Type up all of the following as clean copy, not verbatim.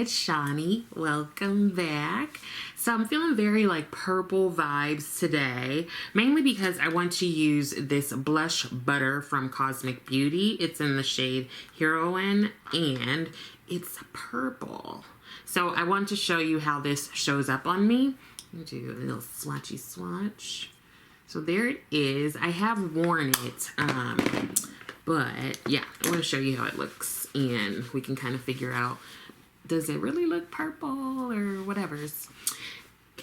it's Shani. Welcome back. So I'm feeling very like purple vibes today, mainly because I want to use this blush butter from Cosmic Beauty. It's in the shade Heroine and it's purple. So I want to show you how this shows up on me. Let me do a little swatchy swatch. So there it is. I have worn it, but yeah, I want to show you how it looks and we can kind of figure out, does it really look purple or whatever's.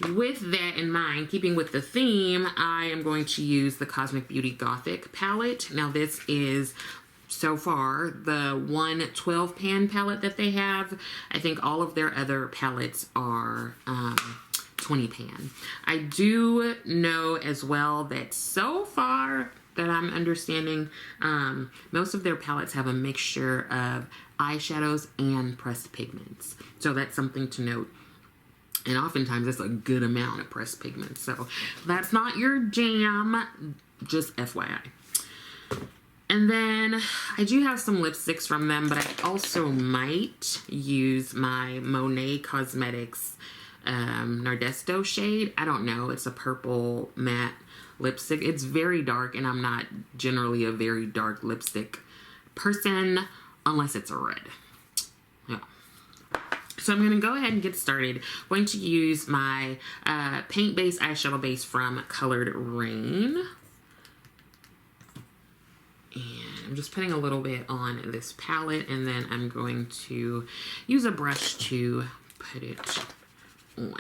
With that in mind, keeping with the theme, I am going to use the Cosmic Beauty Gothic palette. Now this is so far the 112 pan palette that they have. I think all of their other palettes are 20 pan. I do know as well that so far that I'm understanding, most of their palettes have a mixture of eyeshadows and pressed pigments. So that's something to note. And oftentimes it's a good amount of pressed pigments. So that's not your jam, just FYI. And then I do have some lipsticks from them, but I also might use my Monet Cosmetics Nardesto shade. I don't know. It's a purple matte lipstick. It's very dark, and I'm not generally a very dark lipstick person unless it's a red. Yeah. So I'm going to go ahead and get started. I'm going to use my paint base eyeshadow base from Colored Rain. And I'm just putting a little bit on this palette, and then I'm going to use a brush to put it on.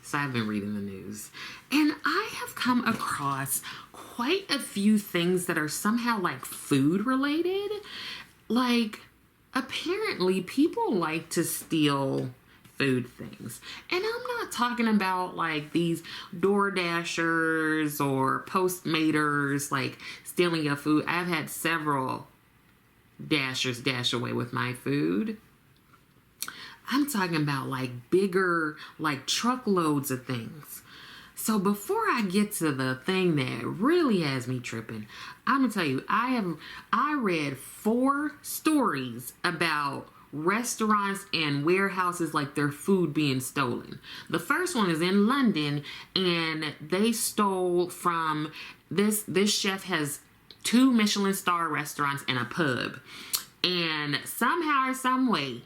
So I've been reading the news, and I have come across quite a few things that are somehow like food related. Like, apparently people like to steal food things. And I'm not talking about like these DoorDashers or Postmaters like stealing your food. I've had several Dashers dash away with my food. I'm talking about like bigger, like truckloads of things. So before I get to the thing that really has me tripping, I'm gonna tell you, I read 4 stories about restaurants and warehouses, like their food being stolen. The first one is in London, and they stole from this chef has 2 Michelin star restaurants and a pub, and somehow or some way,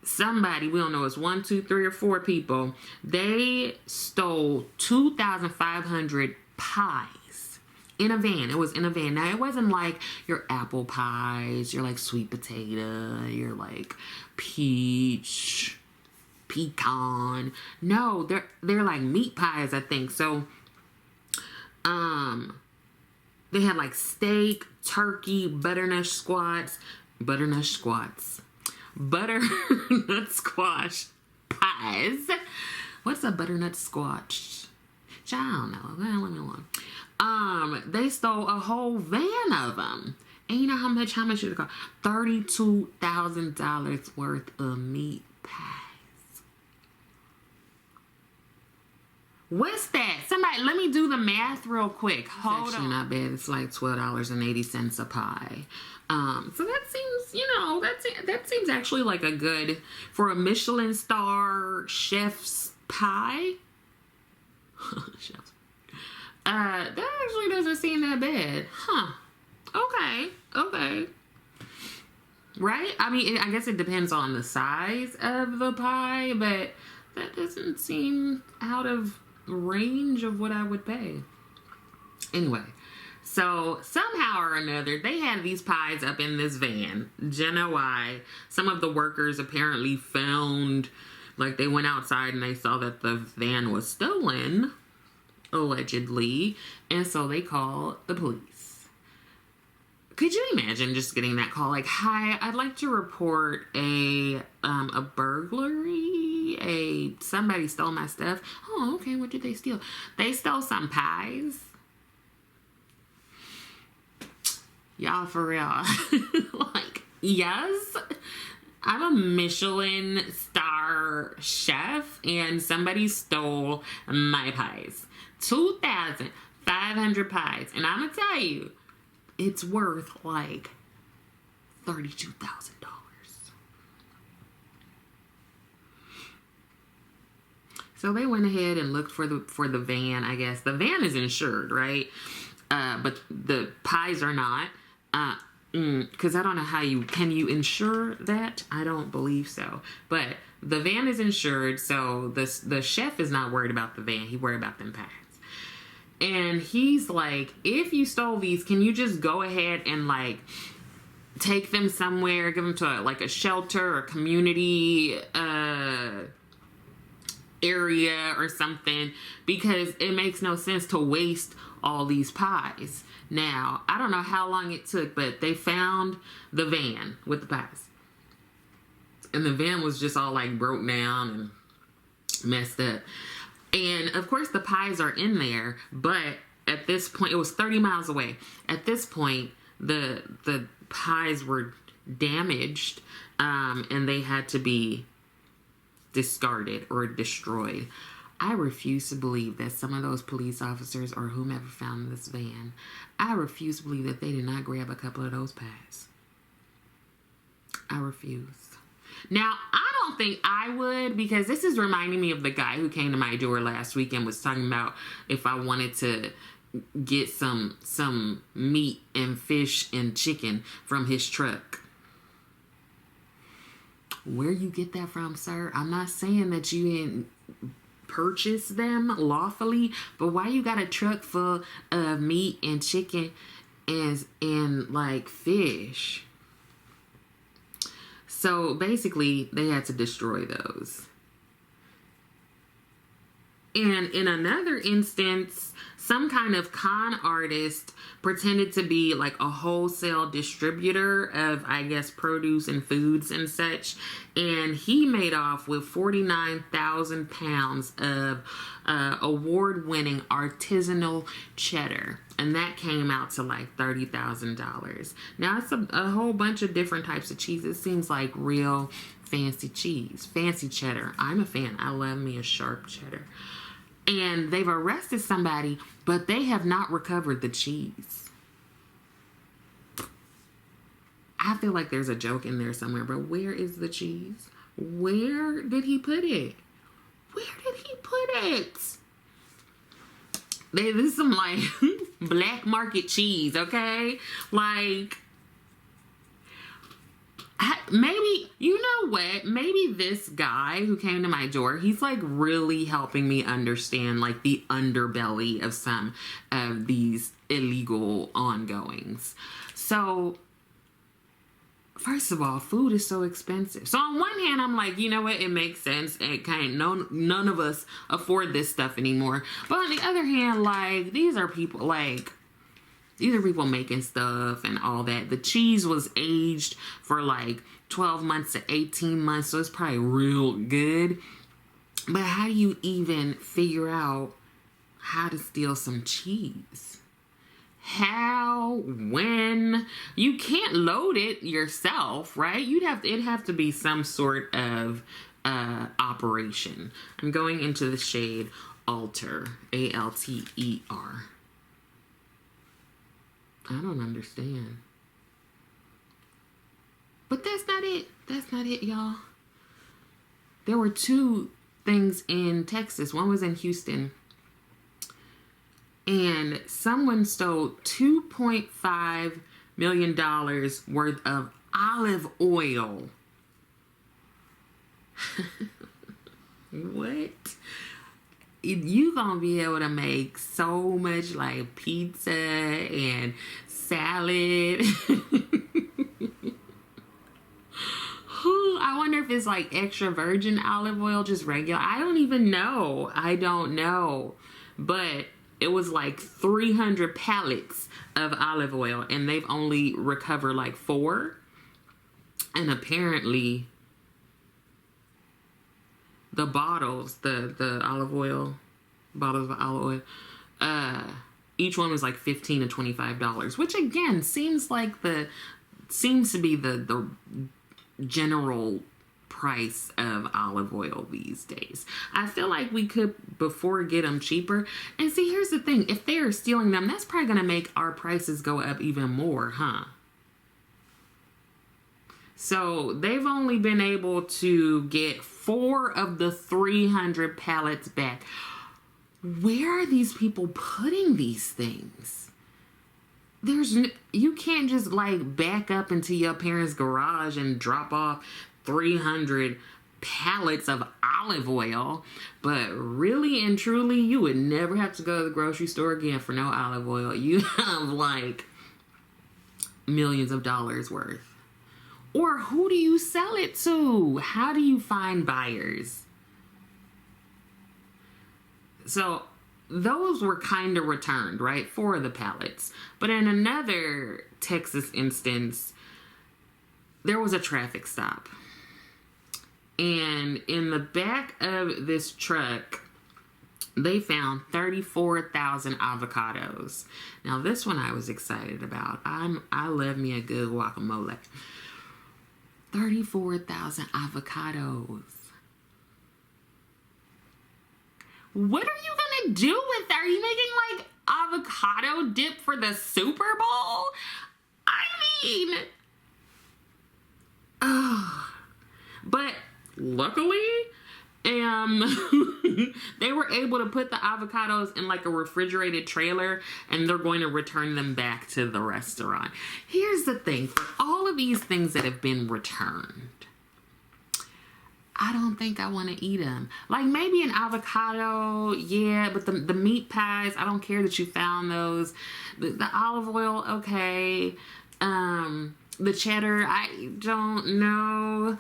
somebody, we don't know, it's 1, 2, 3, or 4 people, they stole 2,500 pies in a van. It was in a van. Now, it wasn't like your apple pies, your like sweet potato, your like peach, pecan. No, they're like meat pies, I think. So, they had like steak, turkey, butternut squash squash pies. What's a butternut squash? I don't know. Well, leave me alone. They stole a whole van of them. And you know how much did it cost? $32,000 worth of meat pies. What's that? Somebody, let me do the math real quick. Hold on. Not bad. It's like $12.80 a pie. So that seems, you know, that seems actually like a good, for a Michelin star chef's pie. That actually doesn't seem that bad. Huh. Okay. Right? I mean, I guess it depends on the size of the pie, but that doesn't seem out of range of what I would pay. Anyway, so somehow or another, they had these pies up in this van. Don't know why. Some of the workers apparently found, like, they went outside and they saw that the van was stolen, allegedly, and so they called the police. Could you imagine just getting that call? Like, hi, I'd like to report a burglary. Somebody stole my stuff. Oh, okay, what did they steal? They stole some pies. Y'all, for real. Like, yes, I'm a Michelin star chef, and somebody stole my pies. 2,500 pies. And I'm gonna tell you, it's worth like $32,000. So they went ahead and looked for the van, I guess. The van is insured, right? But the pies are not. Because I don't know how can you insure that? I don't believe so. But the van is insured, so the chef is not worried about the van. He's worried about them pies. And he's like, if you stole these, can you just go ahead and like take them somewhere, give them to like a shelter or community area or something, because it makes no sense to waste all these pies. Now, I don't know how long it took, but they found the van with the pies. And the van was just all like broke down and messed up. And of course the pies are in there, but at this point, it was 30 miles away. At this point, the pies were damaged, and they had to be discarded or destroyed. I refuse to believe that some of those police officers or whomever found this van, I refuse to believe that they did not grab a couple of those pies. I refuse. Now, I don't think I would, because this is reminding me of the guy who came to my door last week and was talking about if I wanted to get some meat and fish and chicken from his truck. Where you get that from, sir? I'm not saying that you didn't purchase them lawfully, but why you got a truck full of meat and chicken and like fish? So basically, they had to destroy those. And in another instance, some kind of con artist pretended to be like a wholesale distributor of, I guess, produce and foods and such. And he made off with 49,000 pounds of award-winning artisanal cheddar. And that came out to like $30,000. Now, it's a whole bunch of different types of cheese. It seems like real fancy cheese. Fancy cheddar. I'm a fan. I love me a sharp cheddar. And they've arrested somebody, but they have not recovered the cheese. I feel like there's a joke in there somewhere, but where is the cheese? Where did he put it? Where did he put it? This is some like black market cheese, okay? Like, maybe, you know what? Maybe this guy who came to my door, he's like really helping me understand like the underbelly of some of these illegal ongoings. So, first of all, food is so expensive. So on one hand, I'm like, you know what? It makes sense. It none of us afford this stuff anymore. But on the other hand, like, these are people making stuff and all that. The cheese was aged for like 12 months to 18 months, so it's probably real good. But how do you even figure out how to steal some cheese? How? When? You can't load it yourself, right? It'd have to be some sort of operation. I'm going into the shade Alter, Alter. I don't understand. But that's not it. That's not it, y'all. There were two things in Texas. One was in Houston. And someone stole $2.5 million worth of olive oil. What? You gonna be able to make so much like pizza and salad. I wonder if it's like extra virgin olive oil, just regular. I don't even know. I don't know. But it was like 300 pallets of olive oil, and they've only recovered like 4. And apparently the bottles, the olive oil, bottles of olive oil, each one was like $15 to $25, which again seems to be the general price of olive oil these days. I feel like we could before get them cheaper. And see, here's the thing. If they are stealing them, that's probably going to make our prices go up even more, huh? So they've only been able to get 4 of the 300 palettes back. Where are these people putting these things? You can't just like back up into your parents' garage and drop off 300 pallets of olive oil. But really and truly, you would never have to go to the grocery store again for no olive oil. You have like millions of dollars worth. Or who do you sell it to? How do you find buyers? So those were kind of returned, right? 4 of the pallets. But in another Texas instance, there was a traffic stop. And in the back of this truck, they found 34,000 avocados. Now this one I was excited about. I love me a good guacamole. 34,000 avocados. What are you gonna do with that? Are you making like avocado dip for the Super Bowl? I mean, but luckily, they were able to put the avocados in like a refrigerated trailer, and they're going to return them back to the restaurant. Here's the thing, for all of these things that have been returned, I don't think I want to eat them. Like maybe an avocado, yeah, but the meat pies, I don't care that you found those. The olive oil, okay. The cheddar, I don't know.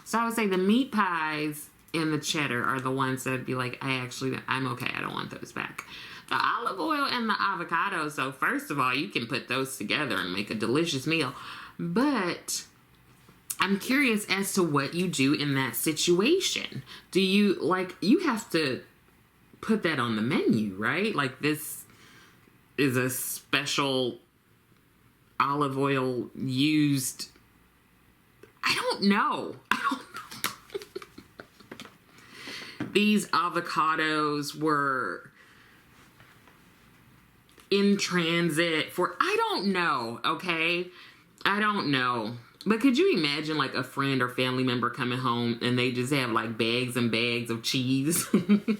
So I would say the meat pies and the cheddar are the ones that would be like, I'm okay, I don't want those back. The olive oil and the avocado, so first of all, you can put those together and make a delicious meal. But I'm curious as to what you do in that situation. Do you, like, you have to put that on the menu, right? Like, this is a special olive oil used. I don't know. These avocados were in transit for, I don't know, okay? I don't know. But could you imagine like a friend or family member coming home and they just have like bags and bags of cheese? And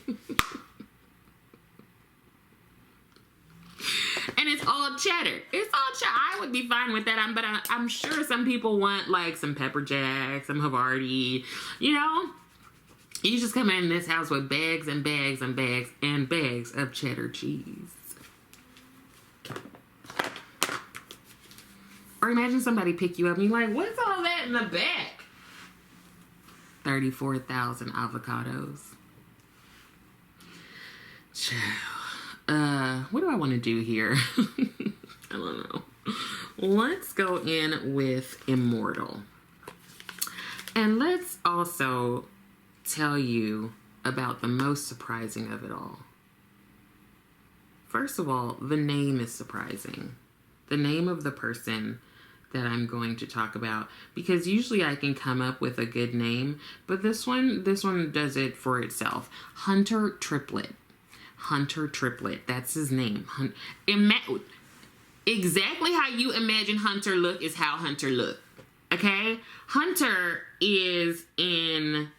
it's all cheddar. It's all cheddar. I would be fine with that. But I'm sure some people want like some pepper jack, some Havarti, you know? You just come in this house with bags and bags and bags and bags of cheddar cheese. Or imagine somebody pick you up and you're like, what's all that in the back? 34,000 avocados. What do I want to do here? I don't know. Let's go in with Immortal. And let's also tell you about the most surprising of it all. First of all, the name is surprising. The name of the person that I'm going to talk about, because usually I can come up with a good name, but this one does it for itself. Hunter Triplet. Hunter Triplet. That's his name. Exactly how you imagine Hunter look is how Hunter look. Okay? Hunter is in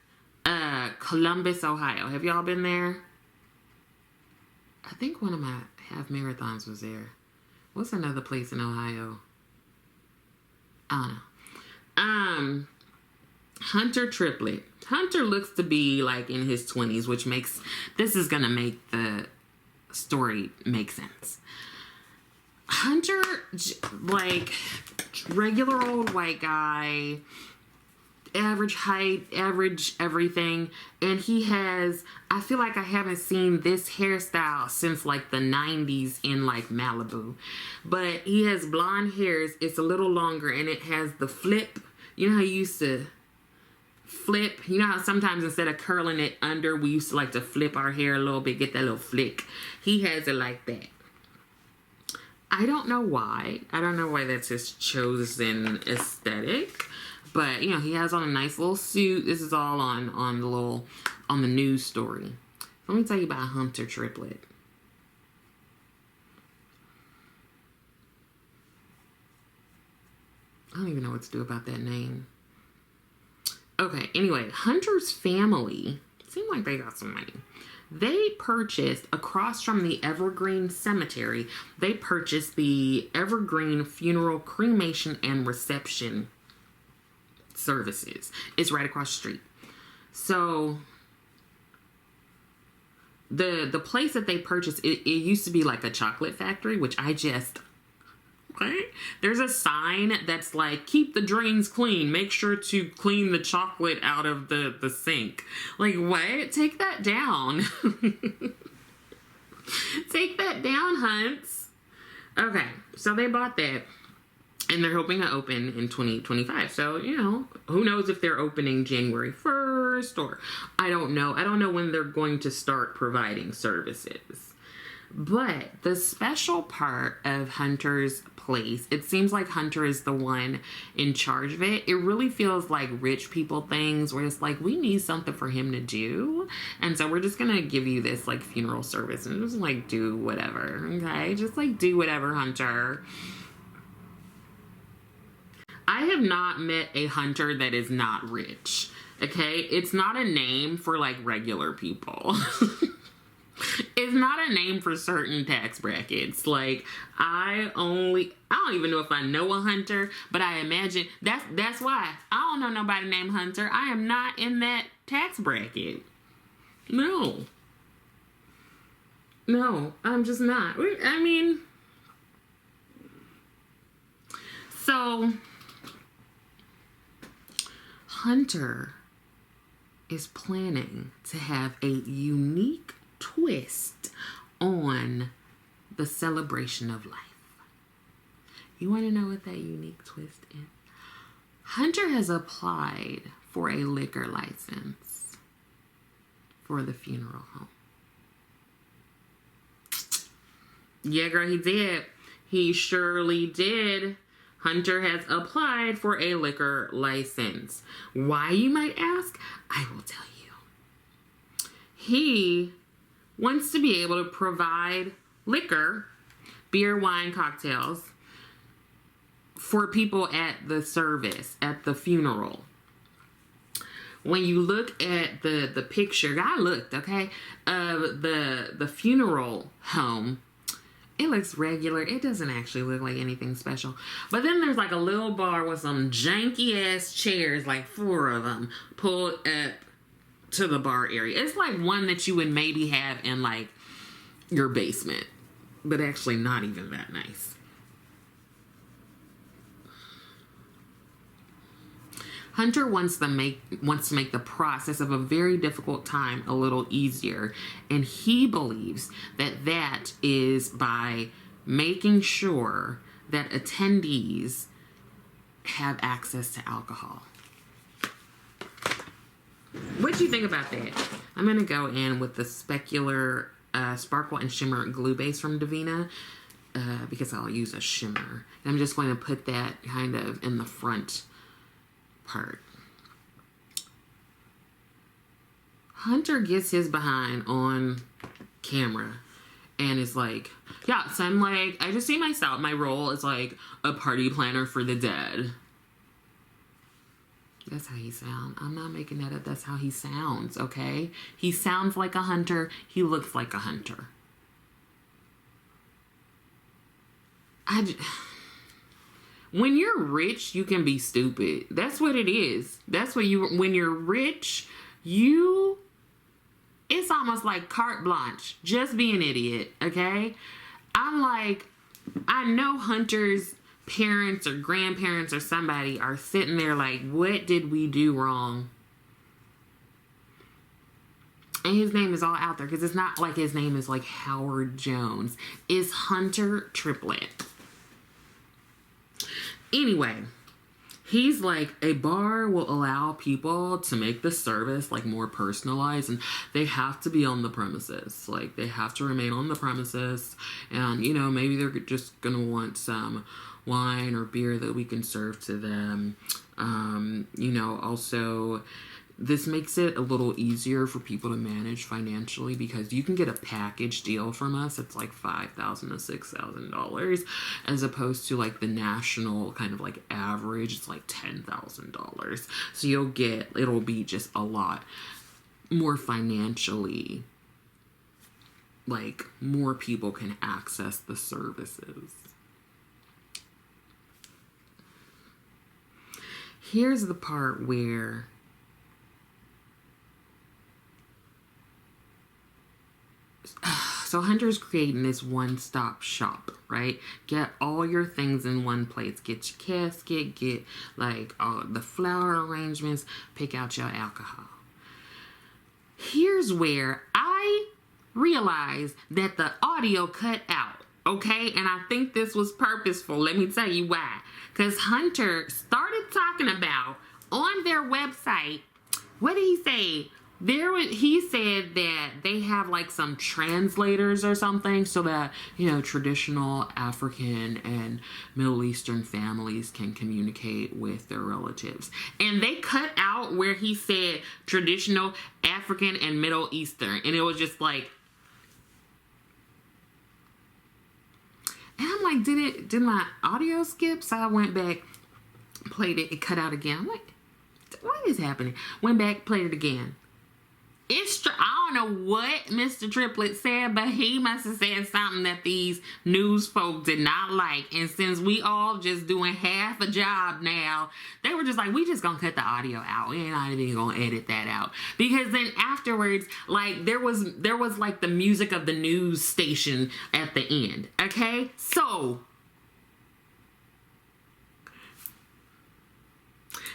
Columbus, Ohio. Have y'all been there? I think one of my half marathons was there. What's another place in Ohio? I don't know. Hunter Triplet. Hunter looks to be like in his 20s, which makes, this is gonna make the story make sense. Hunter, like, regular old white guy, average height, average everything, and he has, I feel like I haven't seen this hairstyle since like the 90s in like Malibu, but he has blonde hairs. It's a little longer and it has the flip. You know how you used to flip, you know how sometimes instead of curling it under, we used to like to flip our hair a little bit, get that little flick. He has it like that. I don't know why that's his chosen aesthetic. But, you know, he has on a nice little suit. This is all on the news story. Let me tell you about Hunter Triplet. I don't even know what to do about that name. Okay, anyway, Hunter's family seemed like they got some money. They purchased, across from the Evergreen Cemetery, they purchased the Evergreen Funeral Cremation and Reception Services. It's right across the street. So the place that they purchased, it used to be like a chocolate factory, which I just... Okay. There's a sign that's like, keep the drains clean. Make sure to clean the chocolate out of the sink. Like, what? Take that down. Take that down, Hunts. Okay. So they bought that. And they're hoping to open in 2025. So, you know, who knows if they're opening January 1st or... I don't know. I don't know when they're going to start providing services. But the special part of Hunter's place, it seems like Hunter is the one in charge of it. It really feels like rich people things where it's like, we need something for him to do. And so we're just going to give you this like funeral service and just like do whatever. Okay. Just like do whatever, Hunter. I have not met a Hunter that is not rich. Okay. It's not a name for like regular people. It's not a name for certain tax brackets. Like, I don't even know if I know a Hunter, but I imagine that's why I don't know nobody named Hunter. I am not in that tax bracket. No, I'm just not. I mean, so Hunter is planning to have a unique twist on the celebration of life. You want to know what that unique twist is? Hunter has applied for a liquor license for the funeral home. Yeah, girl, he did. He surely did. Hunter has applied for a liquor license. Why, you might ask? I will tell you. He wants to be able to provide liquor, beer, wine, cocktails for people at the service, at the funeral. When you look at the picture, I looked, okay, of the funeral home, it looks regular. It doesn't actually look like anything special. But then there's like a little bar with some janky ass chairs, like 4 of them, pulled up to the bar area. It's like one that you would maybe have in like your basement, but actually not even that nice. Hunter wants to make the process of a very difficult time a little easier, and he believes that is by making sure that attendees have access to alcohol. What do you think about that? I'm going to go in with the Specular Sparkle and Shimmer Glue Base from Davina because I'll use a shimmer. And I'm just going to put that kind of in the front part. Hunter gets his behind on camera and is like, yeah, so I'm like, I just see myself, my role is like a party planner for the dead. That's how he sounds. I'm not making that up. That's how he sounds, okay? He sounds like a hunter. He looks like a hunter. When you're rich, you can be stupid. That's what it is. That's what when you're rich, it's almost like carte blanche. Just be an idiot, okay? I'm like, I know Hunter's parents or grandparents or somebody are sitting there like, what did we do wrong? And his name is all out there because it's not like his name is like Howard Jones. It's Hunter Triplet. Anyway, he's like, a bar will allow people to make the service like more personalized, and they have to be on the premises. Like, they have to remain on the premises, and, you know, maybe they're just gonna want some wine or beer that we can serve to them. You know, also, this makes it a little easier for people to manage financially, because you can get a package deal from us. It's like $5,000 to $6,000, as opposed to like the national kind of like average. It's like $10,000. So you'll get, it'll be just a lot more financially, like more people can access the services. Here's the part where so Hunter's creating this one-stop shop, right? Get all your things in one place. Get your casket, get like all the flower arrangements, pick out your alcohol. Here's where I realized that the audio cut out, okay? And I think this was purposeful. Let me tell you why. Because Hunter started talking about on their website, what did he say? He said that they have like some translators or something so that, you know, traditional African and Middle Eastern families can communicate with their relatives. And they cut out where he said traditional African and Middle Eastern. And it was just like, and I'm like, did my audio skip? So I went back, played it, it cut out again. I'm like, what is happening? Went back, played it again. I don't know what Mr. Triplet said, but he must have said something that these news folk did not like. And since we all just doing half a job now, they were just like, we just gonna cut the audio out. We're not even gonna edit that out. Because then afterwards, like there was like the music of the news station at the end. Okay? So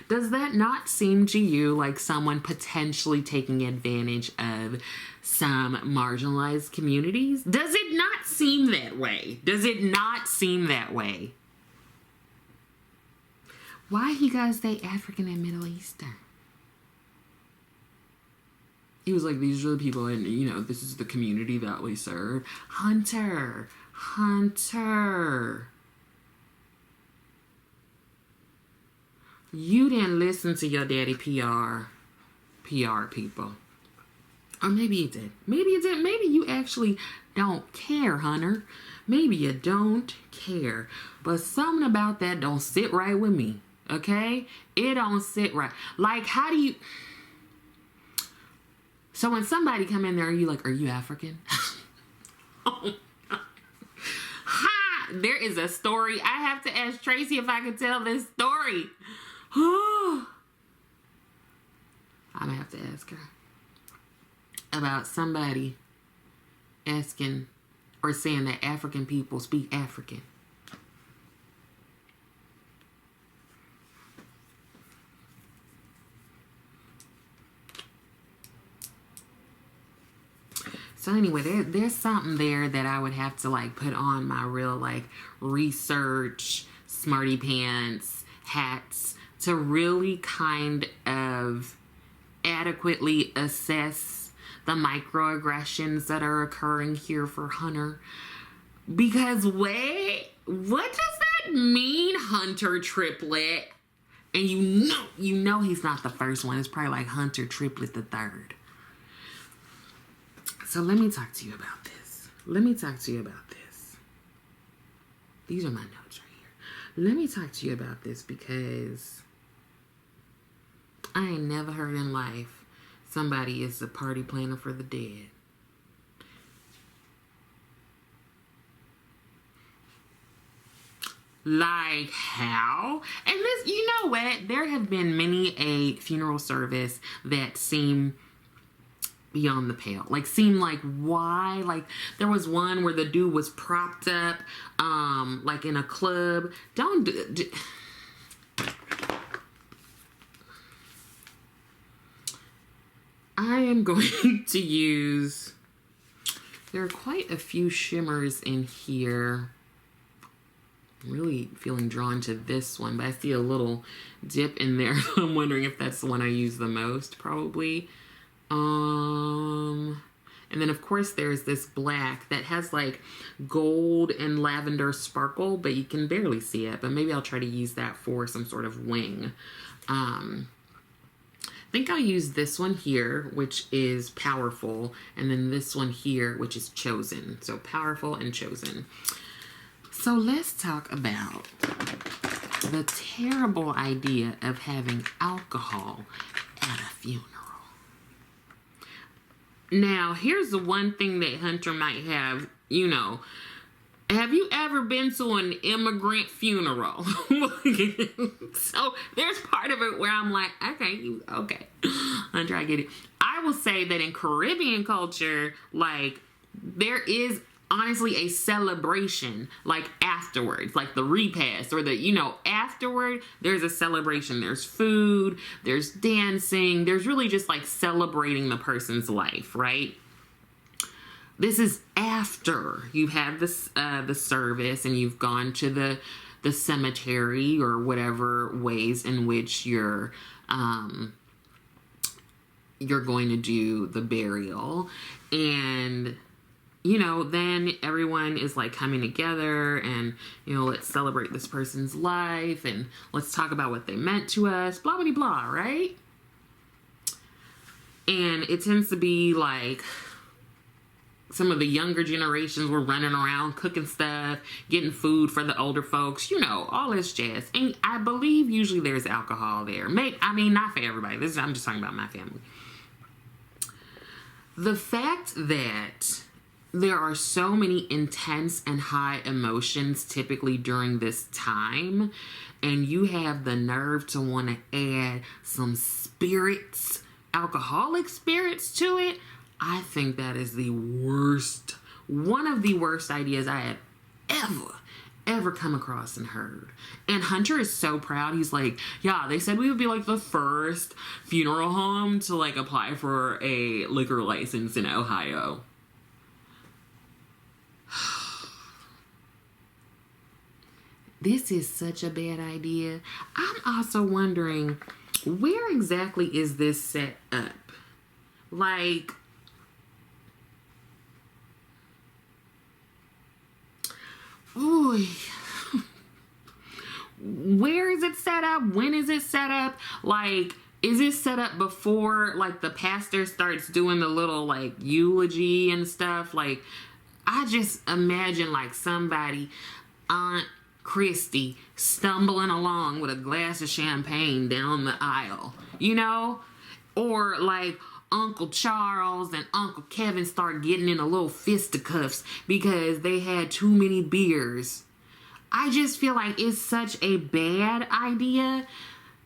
does that not seem to you like someone potentially taking advantage of some marginalized communities? Does it not seem that way? Does it not seem that way? Why he gotta say African and Middle Eastern? He was like, these are the people, and you know, this is the community that we serve. Hunter. You didn't listen to your daddy PR people. Or maybe you did. Maybe you did. Maybe you actually don't care, Hunter. Maybe you don't care. But something about that don't sit right with me. Okay? It don't sit right. Like, how do you... So when somebody come in there, are you like, are you African? Oh, God. Ha! There is a story. I have to ask Tracy if I could tell this story. I'm gonna have to ask her about somebody asking or saying that African people speak African. So anyway, there's something there that I would have to like put on my real like research, smarty pants, hats, to really kind of adequately assess the microaggressions that are occurring here for Hunter. Because wait, what does that mean, Hunter Triplet? And you know he's not the first one. It's probably like Hunter Triplet the third. So let me talk to you about this. These are my notes right here. Let me talk to you about this because I ain't never heard in life somebody is a party planner for the dead. Like how? And this, you know what? There have been many a funeral service that seem beyond the pale. Like, seem like, why? Like, there was one where the dude was propped up, like in a club. Don't do I am going to use, there are quite a few shimmers in here. I'm really feeling drawn to this one, but I see a little dip in there. I'm wondering if that's the one I use the most, probably. And then of course there's this black that has like gold and lavender sparkle, but you can barely see it, but maybe I'll try to use that for some sort of wing. think I'll use this one here, which is Powerful, and then this one here, which is Chosen. So Powerful and Chosen. So let's talk about the terrible idea of having alcohol at a funeral. Now, here's the one thing that Hunter might have, you know. Have you ever been to an immigrant funeral? So there's part of it where I'm like, okay, Hunter, I get it. I will say that in Caribbean culture, like, there is honestly a celebration, like, afterwards, like the repast or the, you know, afterward, there's a celebration. There's food, there's dancing, there's really just like celebrating the person's life, right? This is after you've had this, the service and you've gone to the cemetery or whatever ways in which you're going to do the burial. And, you know, then everyone is like coming together and, you know, let's celebrate this person's life and let's talk about what they meant to us, blah, blah, blah, right? And it tends to be like, some of the younger generations were running around cooking stuff, getting food for the older folks, you know, all this jazz. And I believe usually there's alcohol there. I mean, not for everybody. I'm just talking about my family. The fact that there are so many intense and high emotions typically during this time, and you have the nerve to want to add some spirits, alcoholic spirits to it, I think that is the worst, one of the worst ideas I have ever come across and heard. And Hunter is so proud. He's like, yeah, they said we would be like the first funeral home to like apply for a liquor license in Ohio. This is such a bad idea. I'm also wondering, where exactly is this set up? Like, ooh, where is it set up? When is it set up? Like, is it set up before, like, the pastor starts doing the little, like, eulogy and stuff? Like, I just imagine, like, somebody, Aunt Christy, stumbling along with a glass of champagne down the aisle, you know? Or, like, Uncle Charles and Uncle Kevin start getting in a little fisticuffs because they had too many beers. I just feel like it's such a bad idea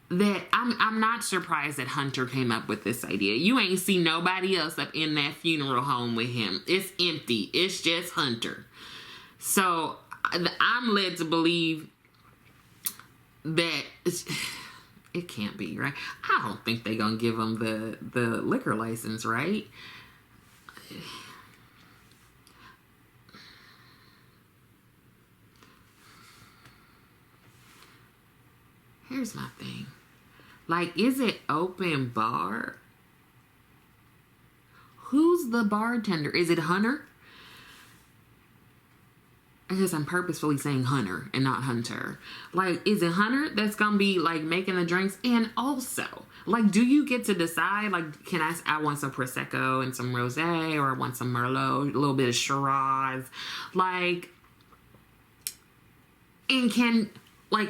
that I'm not surprised that Hunter came up with this idea. You ain't see nobody else up in that funeral home with him. It's empty. It's just Hunter. So I'm led to believe that it can't be, right? I don't think they're going to give him the liquor license, right? Here's my thing. Like, is it open bar? Who's the bartender? Is it Hunter? I guess I'm purposefully saying Hunter and not Hunter. Like, is it Hunter that's gonna be like making the drinks? And also, like, do you get to decide, like, I want some Prosecco and some Rosé, or I want some Merlot, a little bit of Shiraz, like, and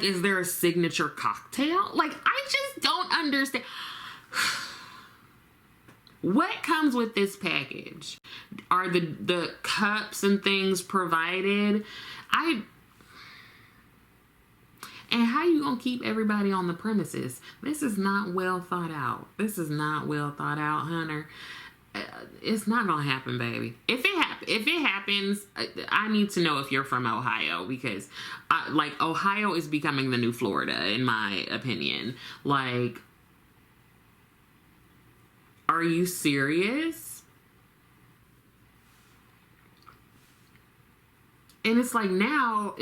is there a signature cocktail? Like, I just don't understand. What comes with this package? Are the cups and things provided? And how you gonna keep everybody on the premises? This is not well thought out. This is not well thought out, Hunter. It's not gonna happen, baby. If it happens, I need to know if you're from Ohio, because like, Ohio is becoming the new Florida, in my opinion. Like, are you serious? And it's like, now,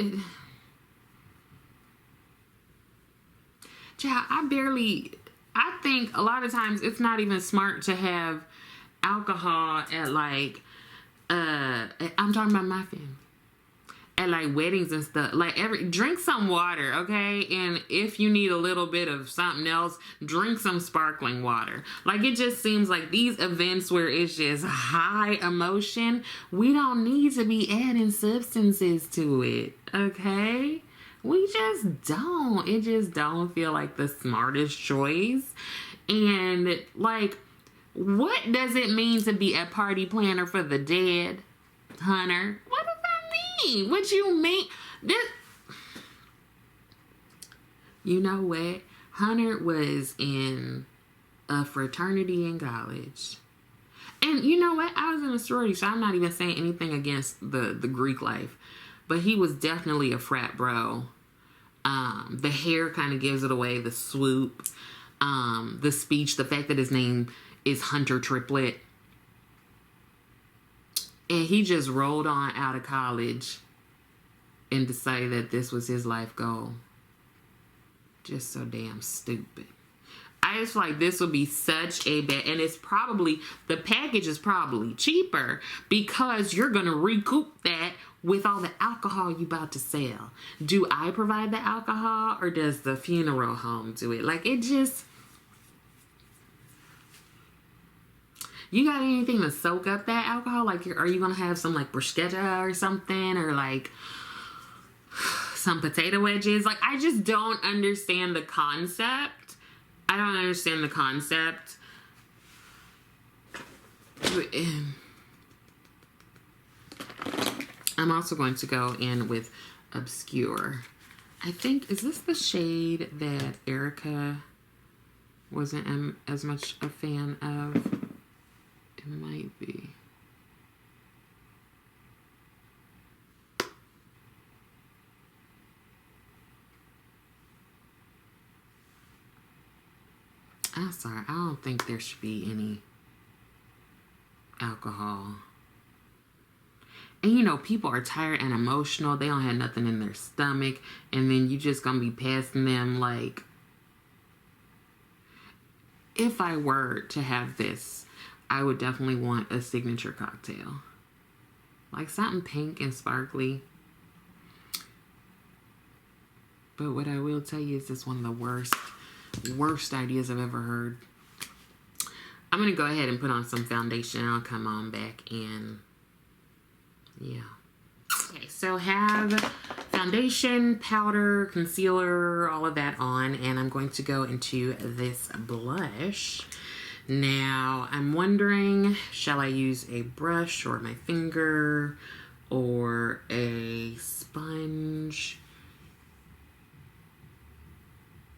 I think a lot of times it's not even smart to have alcohol at, like, I'm talking about my family. at like weddings and stuff. Like drink some water, okay? And if you need a little bit of something else, drink some sparkling water. Like it just seems like these events where it's just high emotion, we don't need to be adding substances to it, okay? We just don't. It just don't feel like the smartest choice. And like, what does it mean to be a party planner for the dead, Hunter? What does that mean? What you mean? This, you know what? Hunter was in a fraternity in college. And you know what? I was in a sorority, so I'm not even saying anything against the Greek life. But he was definitely a frat bro. The hair kind of gives it away. The swoop. The speech. The fact that his name is Hunter Triplet. And he just rolled on out of college and decided that this was his life goal. Just so damn stupid. I just feel like this would be such a bad, and it's probably, the package is probably cheaper because you're going to recoup that with all the alcohol you about to sell. Do I provide the alcohol or does the funeral home do it? Like it just, you got anything to soak up that alcohol? Like, are you going to have some like bruschetta or something, or like some potato wedges? Like, I just don't understand the concept. I don't understand the concept. I'm also going to go in with Obscure. I think, is this the shade that Erica wasn't as much a fan of? It might be. I'm sorry, I don't think there should be any alcohol. And you know, people are tired and emotional. They don't have nothing in their stomach. And then you just gonna be passing them like, if I were to have this, I would definitely want a signature cocktail. Like something pink and sparkly. But what I will tell you is this one of the worst ideas I've ever heard. I'm going to go ahead and put on some foundation and I'll come on back and yeah. Okay, so have foundation, powder, concealer, all of that on, and I'm going to go into this blush. Now, I'm wondering, shall I use a brush or my finger or a sponge?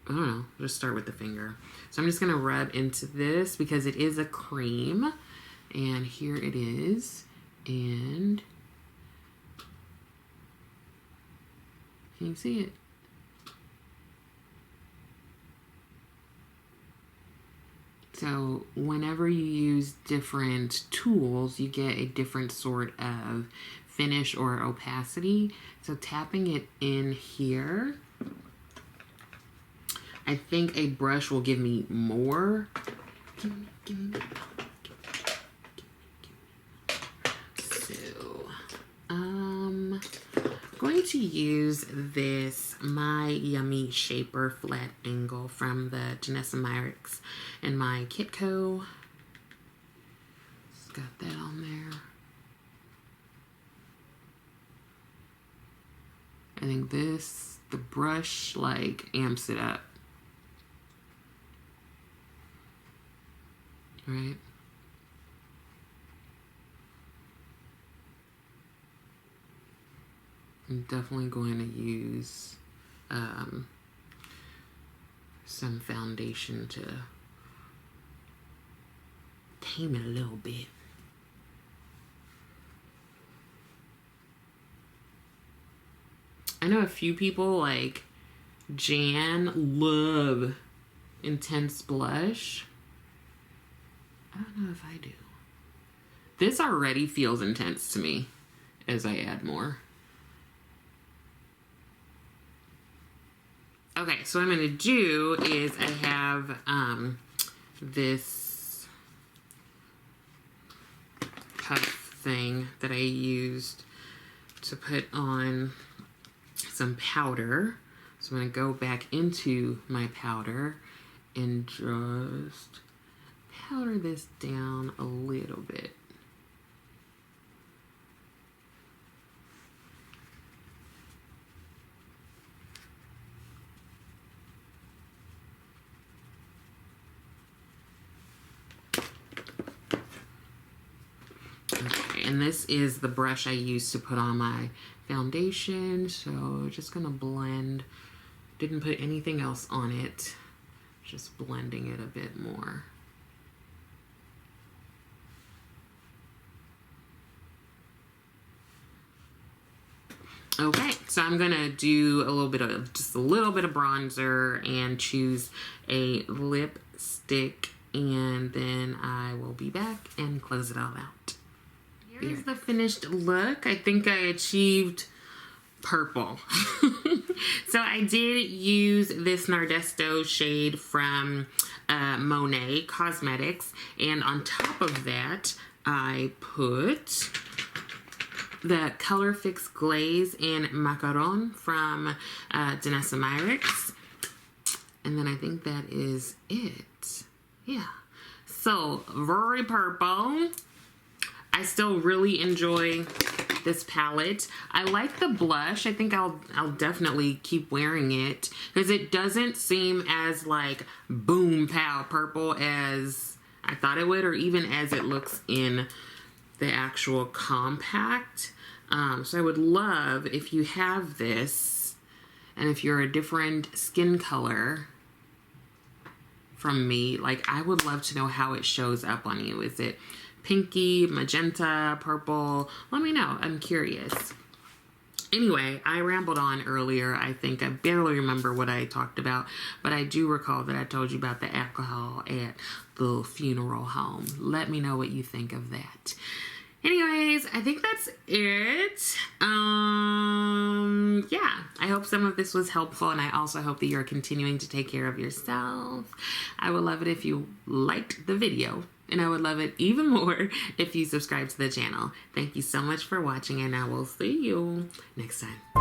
I don't know, just start with the finger. So I'm just gonna rub into this because it is a cream. And here it is. And can you see it? So whenever you use different tools, you get a different sort of finish or opacity. So tapping it in here, I think a brush will give me more. So, I'm going to use this My Yummy Shaper Flat Angle from the Danessa Myricks and my Kitco. It's got that on there. I think the brush like amps it up. Right? I'm definitely going to use some foundation to tame it a little bit. I know a few people like Jan love intense blush. I don't know if I do. This already feels intense to me as I add more. Okay, so what I'm going to do is I have this puff thing that I used to put on some powder. So I'm going to go back into my powder and just powder this down a little bit. Okay, and this is the brush I use to put on my foundation, so just gonna blend. Didn't put anything else on it, just blending it a bit more. Okay, so I'm gonna do a little bit of, just a little bit of bronzer and choose a lipstick, and then I will be back and close it all out. Here's the finished look. I think I achieved purple. So I did use this Nardesto shade from Monet Cosmetics, and on top of that I put the Colorfix Glaze in Macaron from Danessa Myricks, and then I think that is it. Yeah, so very purple. I still really enjoy this palette. I like the blush. I think I'll definitely keep wearing it because it doesn't seem as like boom pow purple as I thought it would, or even as it looks in the actual compact. So I would love if you have this, and if you're a different skin color from me, like I would love to know how it shows up on you. Is it pinky, magenta, purple? Let me know. I'm curious. Anyway, I rambled on earlier. I think I barely remember what I talked about, but I do recall that I told you about the alcohol at the funeral home. Let me know what you think of that. Anyways, I think that's it. Yeah, I hope some of this was helpful, and I also hope that you're continuing to take care of yourself. I would love it if you liked the video, and I would love it even more if you subscribe to the channel. Thank you so much for watching, and I will see you next time.